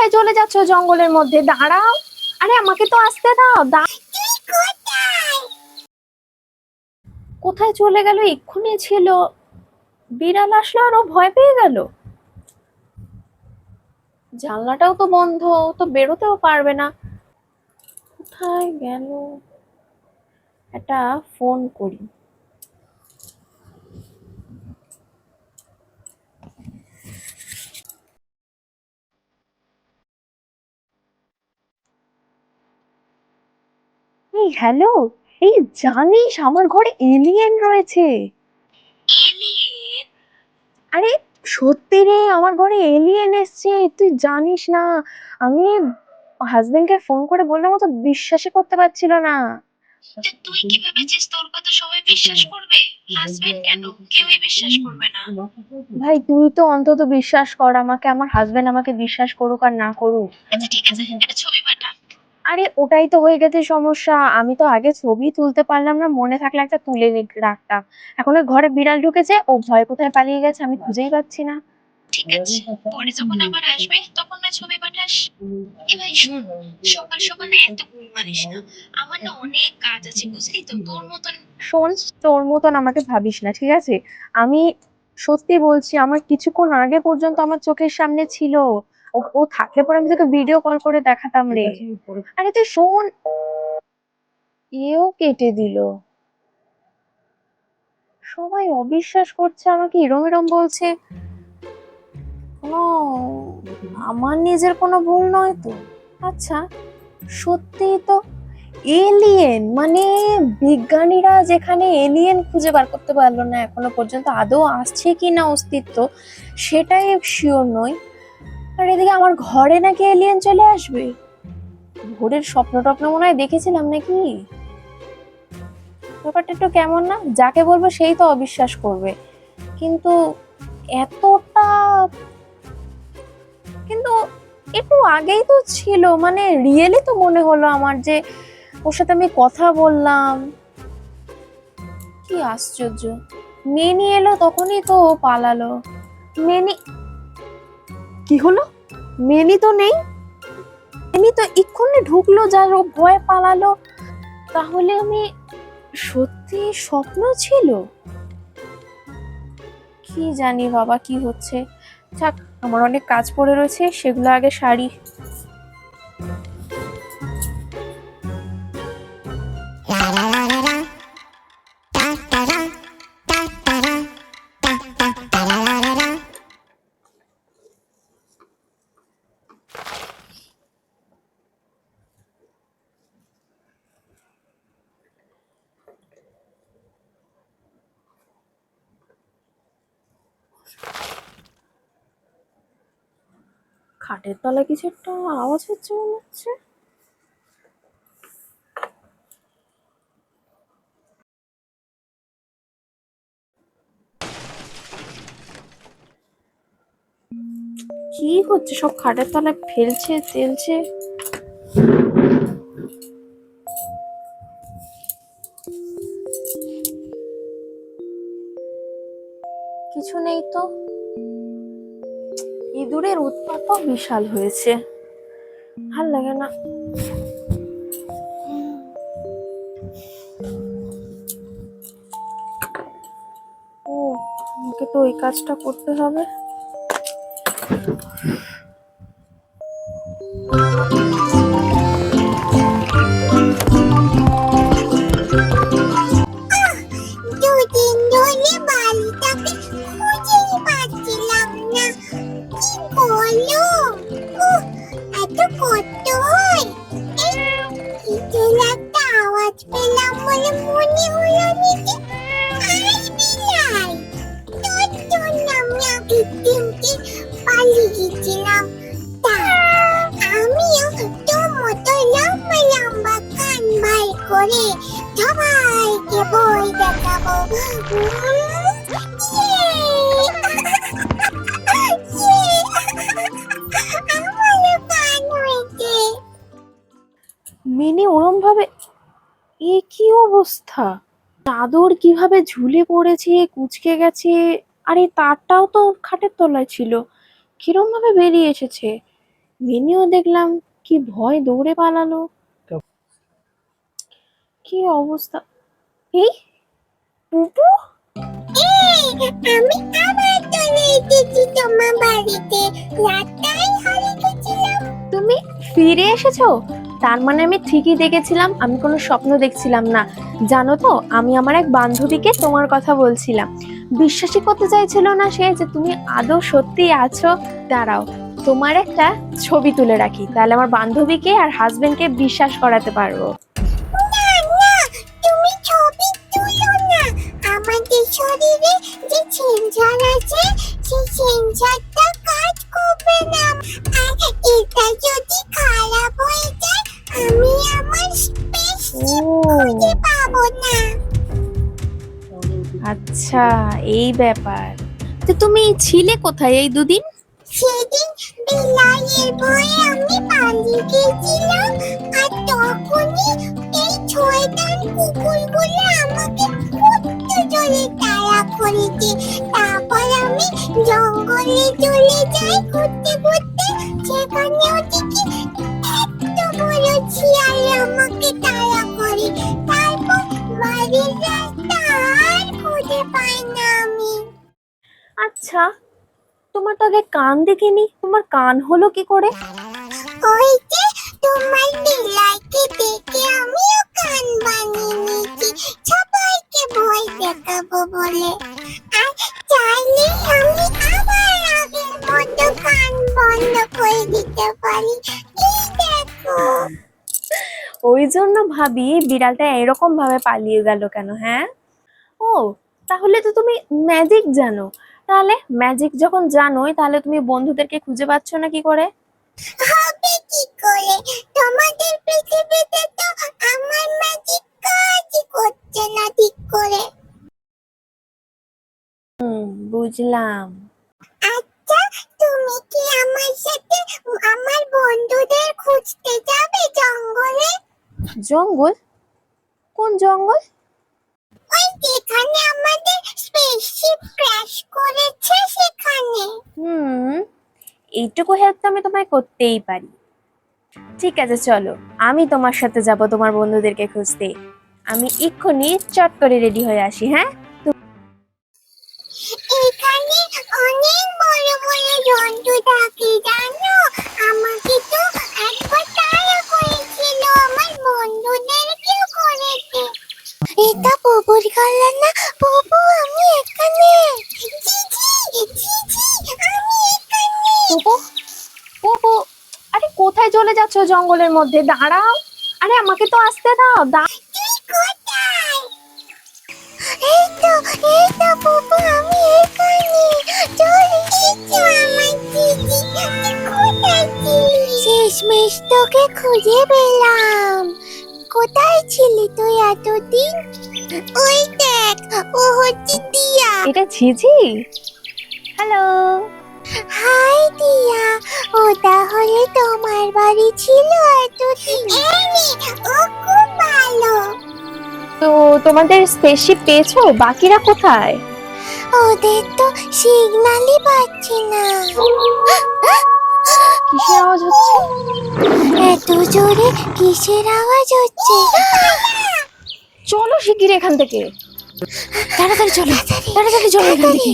কোথায় চলে যাচ্ছ জঙ্গলের মধ্যে? দাঁড়াও, আরে আমাকে তো আসতে দাও। কোথায় চলে গেল? এক্ষুনি ছিল, বিড়াল আসলো আর ও ভয় পেয়ে গেল। জানলাটাও তো বন্ধ, ও তো বেরোতেও পারবে না। কোথায় গেল? একটা ফোন করি। এই হ্যালো, এই জানিস আমার ঘরে এলিয়েন রয়েছে। আরে সত্যি রে, আমার ঘরে এলিয়েন এসছে, তুই জানিস না। আমি হাজবেন্ডকে ফোন করে বললাম, ও তো বিশ্বাসই করতে পারছিল না। তুই কি ভেবেছিস তোর কথা সবাই বিশ্বাস করবে? হাজবেন্ড কেন, কেউই বিশ্বাস করবে না। ভাই তুই তো অন্তত বিশ্বাস কর আমাকে, আমার হাজবেন্ড আমাকে বিশ্বাস করুক আর না করুক। আচ্ছা ঠিক আছে, একটা ছবি পাঠা। আরে ওটাই তো হয়ে গেছে সমস্যা, আমি তো আগে ছবি তুলতে পারলাম না, মনে থাকলে একটা তুলে রাখতাম। এখন ওই ঘরে বিড়াল ঢুকেছে, ও ভয় কোথায় পালিয়ে গেছে আমি খুঁজেই পাচ্ছি না। ঠিক আছে, পরে যখন আবার আসবে তখন না ছবি পাঠাস। এ ভাই শোন, সকাল সকাল না এত ঘুমানিস না। আমার না অনেক কাজ আছে বুঝলি তো, তোর মতন। শোন, তোর মতন আমাকে ভাবিস না, ঠিক আছে? আমি সত্যি বলছি, আমার কিছুক্ষণ আগে পর্যন্ত আমার চোখের সামনে ছিল। ও ও থাকলে পরে আমি তোকে ভিডিও কল করে দেখাতাম রে। আরে তুই শোন, এও কেটে দিল। সবাই অবিশ্বাস করছে আমাকে, এরম এরম বলছে। কোনো আমার নিজের কোনো ভুল নয় তো? আচ্ছা, সত্যিই তো এলিয়েন, মানে বিজ্ঞানীরা যেখানে এলিয়েন খুঁজে বার করতে পারলো না এখনো পর্যন্ত আদৌ আসছে কি না অস্তিত্ব, সেটাই শিওর নই। আর এদিকে আমার ঘরে নাকি এলিয়েন চলে আসবে। ভোরের স্বপ্ন টপ্ন মনে হয় দেখেছিলাম নাকি? ব্যাপারটা একটু কেমন না? যাকে বলবো সেই তো অবিশ্বাস করবে, কিন্তু এতটা, কিন্তু একটু আগেই তো ছিল, মানে রিয়েলি তো মনে হলো আমার যে ওর সাথে আমি কথা বললাম। কি আশ্চর্য, মেনি এলো তখনই তো ও পালালো। মেনি কি হলো? মেনি তো নেই, মেনি তো এক্ষুনি ঢুকলো, যার ও ভয় পালালো। তাহলে আমি সত্যি স্বপ্ন ছিল? কি জানি বাবা কি হচ্ছে। যাক, আমার অনেক কাজ পড়ে রয়েছে, সেগুলো আগে সারি। খাটের তলায় কিছু একটা আওয়াজ হচ্ছে মনে হচ্ছে। কি হচ্ছে, সব খাটের তলায় ফেলছে তেলছে। কিছু নেই তো। ইঁদুরের উৎপাতও বিশাল হয়েছে, ভাল লাগে না। ও, আমাকে তো ওই কাজটা করতে হবে। দুদিন ধরে বালিটাকে খুঁজেই পাচ্ছিলাম না। কি বলো? উহ, এত কষ্ট হয়। এই কিসের একটা আওয়াজ পেলাম বলে মনে হলো নিজে আই বিলাই। তোর জন্য আমি আগের দিনকে পালিয়ে গেছিলাম। তা আমিও তোর মতো লম্বা লম্বা কান বাই করে সবাইকে বই দেখাবো। আমারও কান হয়েছে। মিনি ওরম ভাবে, এ কি অবস্থা? চাদর কিভাবে ঝুলে পড়েছে, কুঁচকে গেছে। আর এই তারটাও তো খাটের তলায় ছিল, কিরম ভাবে বেরিয়ে এসেছে? মিনিও দেখলাম কি ভয় দৌড়ে পালালো। কি অবস্থা! এই পুপু, আমি আবার চলে এসেছি তোমার বাড়িতে। রাতটাই হারিয়ে গেছিলাম। তুমি ফিরে এসেছো? তার মানে আমি ঠিকই দেখেছিলাম, আমি কোনো স্বপ্ন দেখছিলাম না। জানো তো, আমি আমার এক বান্ধবীকে তোমার কথা বলছিলাম। বিশ্বাসই করতে চাইছিল না সে যে তুমি আদৌ সত্যি আছো। দাঁড়াও, তোমার একটা ছবি তুলে রাখি, তাহলে আমার বান্ধবীকে আর হাজবেন্ডকে বিশ্বাস করাতে পারবো। না না, তুমি ছবি তুলো না। আমাদের শরীরে যে সেন্সর আছে, সেই সেন্সরটা কাজ করবে না। আর এটা যদি খারাপ হয়ে যায়, আমি আমার স্পেস ও খুঁজে পাবো না। আচ্ছা, এই ব্যাপার। তো তুমি ছিলে কোথায় এই দুদিন? সেদিন বিলাইয়ের ভয়ে আমি পালিয়ে গেছিলাম, আর তখনই এই শয়তান কুকুরগুলো আমাকে খুঁজতে চলে তাড়া করেছে। তারপর আমি জঙ্গলে চলে যাই ঘুরতে ঘুরতে। সেখানেও দেখি এত বড় শিয়াল আমাকে তাড়া করে। তারপর বাড়ির রাস্তা আর খুঁজে পাই না আমি। আচ্ছা, তোমার তো আগে কান দেখিনি, তোমার কান হলো কি করে? ওই যে তোমার বিলাইকে দেখে আমিও কান বানিয়ে নিয়েছি, সবাইকে ভয় দেখাবো বলে। আর চাইলে আমি আবার আগের মতো কান বন্ধ করে দিতে পারি। এই দেখো। ওই জন্য ভাবি বিড়ালটা এরকম ভাবে পালিয়ে গেল কেন, হ্যাঁ? ও, তাহলে তো তুমি ম্যাজিক জানো। তাহলে ম্যাজিক যখন জানোই, তাহলে তুমি বন্ধুদেরকে খুঁজে পাচ্ছ না কি করে? হবে কি করে? তোমাদের পৃথিবীতে তো আমার ম্যাজিক কাজই করছে না ঠিক করে। বুঝলাম। আচ্ছা, তুমি কি আমার সাথে আমার বন্ধুদের খুঁজতে যাবে জঙ্গলে? জঙ্গল? কোন জঙ্গল? ওই যেখানে আমাদের স্পেসশিপ ক্র্যাশ করেছে সেখানে। হুম, এইটুকু হেল্প তো আমি তোমায় করতেই পারি। ঠিক আছে, চলো, আমি তোমার সাথে যাব তোমার বন্ধুদেরকে খুঁজতে। আমি এক্ষুনি চট করে রেডি হয়ে আসি, হ্যাঁ? এখানে অনেক বড় বড় জন্তু থাকে জানো। আমাকে তো একবার তাড়া করেছিল, আমার বন্ধুদেরকেও করেছে। এটা বুবুর গলা না? বুবু, আমি এখানে। জি জি জি জি, আমি এখানে। পুপু, পুপু, আরে কোথায় চলে যাচ্ছ জঙ্গলের মধ্যে? দাঁড়াও, আরে আমাকে তো আসতে দাও। তুই কোথায়? এই তো বুবু, আমি এখানে। চল এসেছো আমার দিদি। তুই কোথায় ছিলি? শেষমেশ তোকে খুঁজে পেলাম। কোথায় ছিলি তুই এতদিন? ওই দেখ, ও হচ্ছে দিয়া। এটা ঝিঝি। হ্যালো। হাই দিয়া, ও তাহলে তোমার বাড়ি ছিল এতদিন? ও খুব ভালো। তো তোমাদের স্পেসশিপ পেয়েছো? বাকিরা কোথায়? ওদের তো সিগন্যালই পাচ্ছি না। কিসের আওয়াজ হচ্ছে? এত জোরে কিসের আওয়াজ হচ্ছে? চলো শিগগির এখান থেকে, তাড়াতাড়ি চলো, তাড়াতাড়ি চলো এখান থেকে।